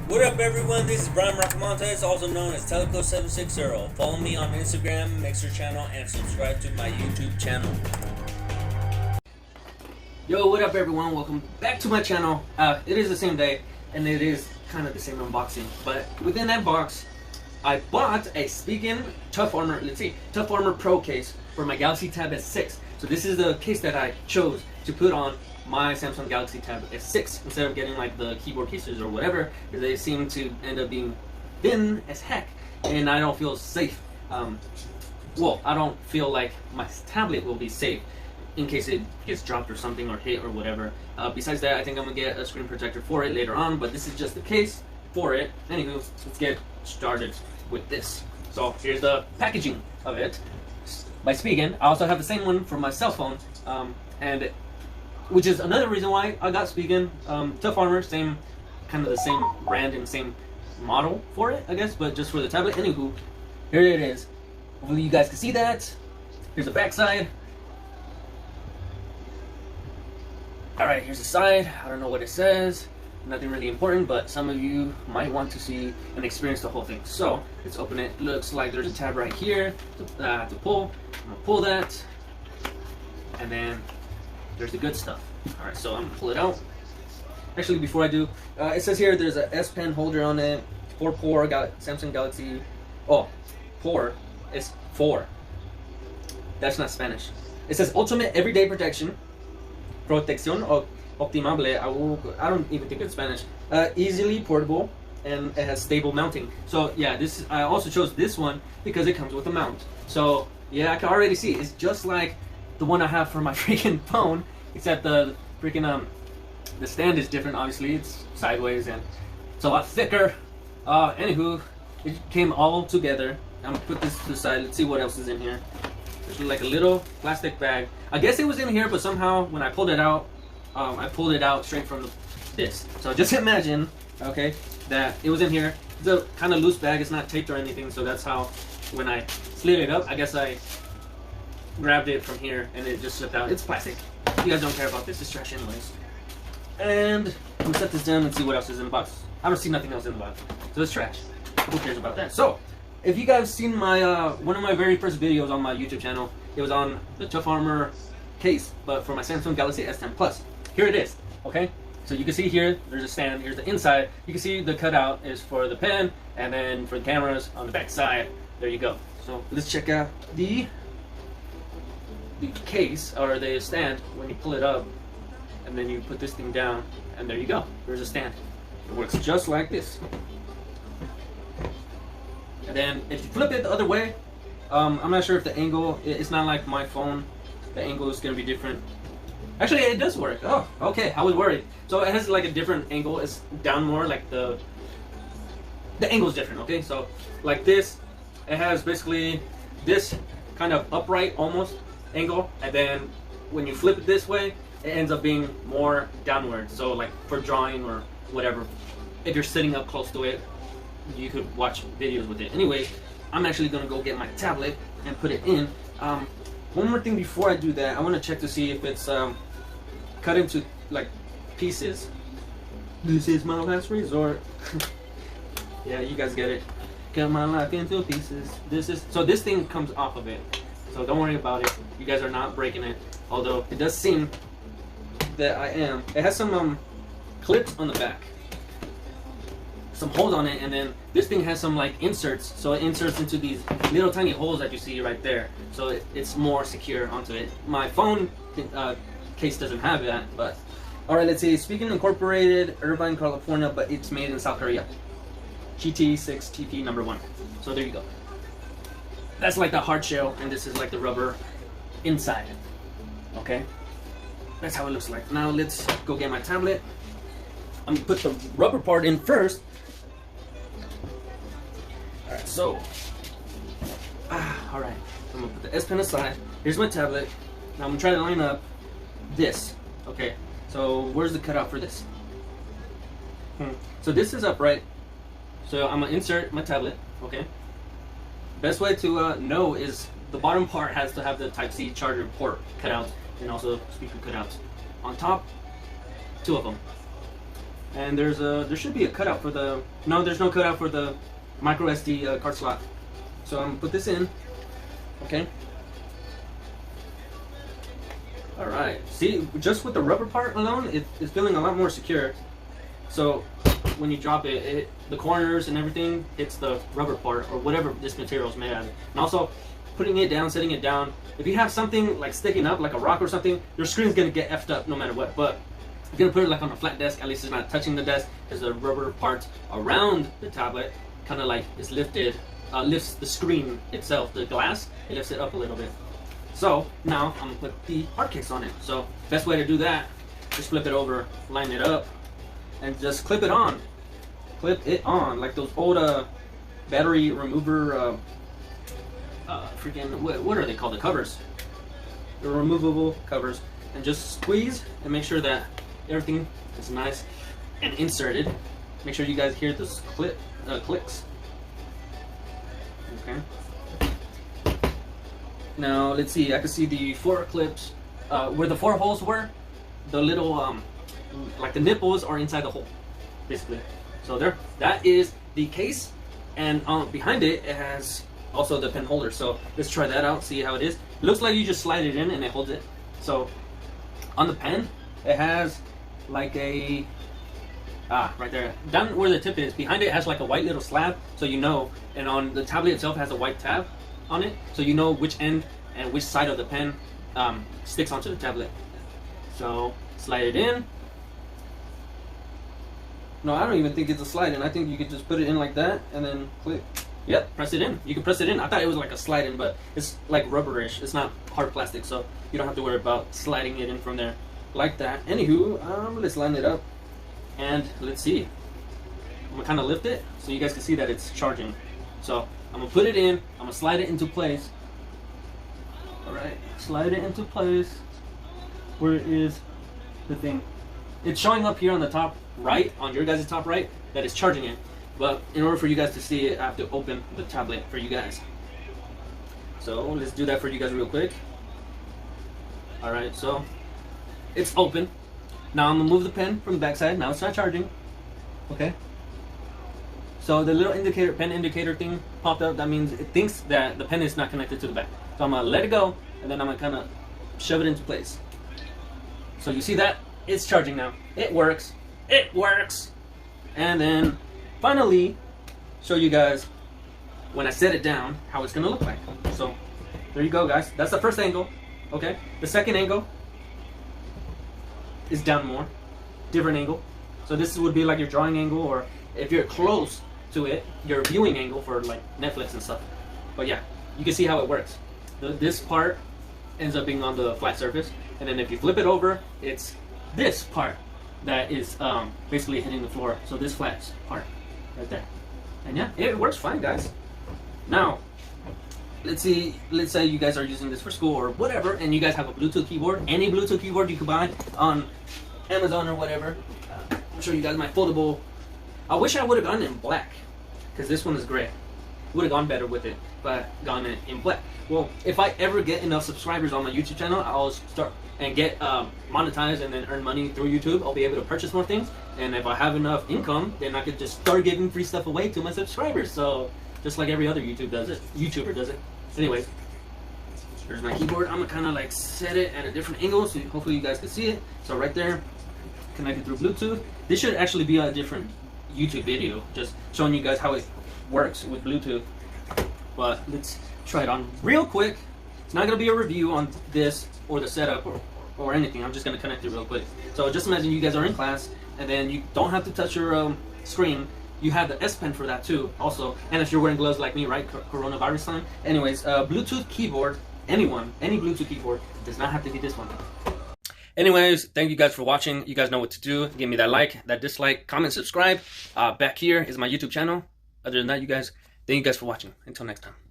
What up, everyone? This is Brian Rockamontes, also known as Teleco760. Follow me on Instagram, Mixer channel, and subscribe to my YouTube channel. Yo, what up, everyone? Welcome back to my channel. It is the same day, and it is kind of the same unboxing. But within that box, I bought a Spigen Tough Armor. Tough Armor Pro case for my Galaxy Tab S6. So this is the case that I chose to put on my Samsung Galaxy Tab S6 instead of getting like the keyboard cases or whatever, because they seem to end up being thin as heck, and I don't feel safe. Well, I don't feel like my tablet will be safe in case it gets dropped or something or hit or whatever. Besides that, I think I'm gonna get a screen protector for it later on, but this is just the case for it. Anywho, let's get started with this. So here's the packaging of it by Spigen. I also have the same one for my cell phone, and which is another reason why I got Spigen. Tough Armor, same kind of the same brand and same model for it, I guess, but just for the tablet. Anywho, here it is. Hopefully you guys can see that. Here's the back side. Alright, here's the side. I don't know what it says. Nothing really important, but some of you might want to see and experience the whole thing. So let's open it. Looks like there's a tab right here to pull. I'm gonna pull that, and then there's the good stuff. Alright, so I'm gonna pull it out. Actually, before I do, it says here there's a S Pen holder on it. 4-pore, got Samsung Galaxy. Oh, pore is 4. That's not Spanish. It says Ultimate Everyday Protection. Protección Optimable. I don't even think it's Spanish. Easily portable, and it has stable mounting. So yeah, I also chose this one because it comes with a mount. So yeah, I can already see it's just like the one I have for my freaking phone, except the freaking the stand is different. Obviously, it's sideways and it's a lot thicker. Anywho, it came all together. I'm gonna put this to the side. Let's see what else is in here. There's like a little plastic bag. I guess it was in here, but somehow when I pulled it out, I pulled it out straight from this. So just imagine, okay, that it was in here. It's a kind of loose bag. It's not taped or anything. So that's how when I slid it up, I guess I grabbed it from here and it just slipped out. It's plastic. You guys don't care about this. It's trash anyways. And I'm gonna set this down and see what else is in the box. I don't see nothing else in the box, so it's trash. Who cares about that? So if you guys seen my one of my very first videos on my YouTube channel, it was on the Tough Armor case, but for my Samsung Galaxy S10 Plus. Here it is. Okay, so you can see here there's a stand. Here's the inside. You can see the cutout is for the pen, and then for the cameras on the back side. There you go. So let's check out the case or the stand. When you pull it up and then you put this thing down, and there you go. There's a stand. It works just like this. And then if you flip it the other way, I'm not sure if the angle, it's not like my phone, the angle is going to be different. Actually, it does work. Oh, okay, I was worried. So it has like a different angle. It's down more, like the angle is different, okay? So like this, it has basically this kind of upright almost angle, and then when you flip it this way, it ends up being more downward. So like for drawing or whatever, if you're sitting up close to it, you could watch videos with it. Anyway, I'm actually gonna go get my tablet and put it in. One more thing before I do that, I want to check to see if it's cut into like pieces. This is my last resort. Yeah, you guys get it. Cut my life into pieces. This thing comes off of it, so don't worry about it. You guys are not breaking it, although it does seem that I am. It has some clips on the back, some holes on it, and then this thing has some like inserts, so it inserts into these little tiny holes that you see right there, so it's more secure onto it. My phone case doesn't have that, but alright, let's see. Spigen Incorporated, Irvine, California, but it's made in South Korea. GT6TP number 1. So there you go. That's like the hard shell, and this is like the rubber inside. Okay, that's how it looks like. Now let's go get my tablet. I'm gonna put the rubber part in first. Alright, so alright, I'm gonna put the S Pen aside. Here's my tablet. Now I'm gonna try to line up this. Okay, so where's the cutout for this? So this is upright. So I'm gonna insert my tablet. Okay, best way to know is the bottom part has to have the Type-C charger port cut out, and also speaker cutouts. On top, 2 of them. and there should be a cutout for the, no, there's no cutout for the micro SD card slot. So I'm gonna put this in, okay. All right, see, just with the rubber part alone, it's feeling a lot more secure. So when you drop it, the corners and everything hits the rubber part or whatever this material is made out of. And also, putting it down, setting it down. If you have something like sticking up, like a rock or something, your screen's gonna get effed up no matter what. But if you're gonna put it like on a flat desk, at least it's not touching the desk, because the rubber part around the tablet kind of like is lifted, lifts the screen itself, the glass, it lifts it up a little bit. So now I'm gonna put the hard case on it. So best way to do that, just flip it over, line it up, and just clip it on. Clip it on like those old battery remover, freaking what are they called? The covers, the removable covers, and just squeeze and make sure that everything is nice and inserted. Make sure you guys hear those clicks. Okay. Now let's see. I can see the 4 clips where the 4 holes were. The little like the nipples are inside the hole, basically. So there, that is the case, and behind it, it has also the pen holder. So let's try that out, see how it is. It looks like you just slide it in and it holds it. So on the pen, it has like a right there, down where the tip is, behind it has like a white little slab, so you know. And on the tablet itself has a white tab on it, so you know which end and which side of the pen sticks onto the tablet. So slide it in. No, I don't even think it's a slide in. I think you could just put it in like that and then click. Yep, press it in. You can press it in. I thought it was like a slide in, but it's like rubberish. It's not hard plastic, so you don't have to worry about sliding it in from there like that. Anywho, let's line it up and let's see. I'm gonna kind of lift it so you guys can see that it's charging. So I'm gonna put it in. I'm gonna slide it into place. All right, slide it into place. Where is the thing? It's showing up here on the top right, on your guys' top right, that it's charging it. But in order for you guys to see it, I have to open the tablet for you guys. So let's do that for you guys real quick. All right, so it's open. Now I'm gonna move the pen from the back side. Now it's not charging. Okay. So the little indicator, pen indicator thing popped up. That means it thinks that the pen is not connected to the back. So I'm gonna let it go, and then I'm gonna kind of shove it into place. So you see that? It's charging now. It works. It works. And then finally show you guys when I set it down how it's gonna look like. So there you go, guys. That's the first angle. Okay. The second angle is down more, different angle. So this would be like your drawing angle, or if you're close to it, your viewing angle for like Netflix and stuff. But yeah, you can see how it works. This part ends up being on the flat surface, and then if you flip it over, it's this part that is basically hitting the floor. So this flat part right there. And yeah, it works fine, guys. Now let's say you guys are using this for school or whatever, and you guys have a Bluetooth keyboard. Any Bluetooth keyboard you could buy on Amazon or whatever. I'm sure you guys my foldable. I wish I would have gone in black, because this one is gray. Would have gone better with it, but gone in black. Well, if I ever get enough subscribers on my YouTube channel, I'll start and get monetized and then earn money through YouTube. I'll be able to purchase more things, and if I have enough income, then I could just start giving free stuff away to my subscribers. So just like every other YouTuber does it. Anyways, here's my keyboard. I'm gonna kind of like set it at a different angle, so hopefully you guys can see it. So right there, connected through Bluetooth. This should actually be a different YouTube video, just showing you guys how it works with Bluetooth. But let's try it on real quick. It's not gonna be a review on this or the setup or anything. I'm just gonna connect it real quick. So just imagine you guys are in class, and then you don't have to touch your screen. You have the S Pen for that too, also. And if you're wearing gloves like me, right? Coronavirus time. Anyways, Bluetooth keyboard. Any Bluetooth keyboard, does not have to be this one. Anyways, thank you guys for watching. You guys know what to do. Give me that like, that dislike, comment, subscribe. Back here is my YouTube channel. Other than that, you guys, thank you guys for watching. Until next time.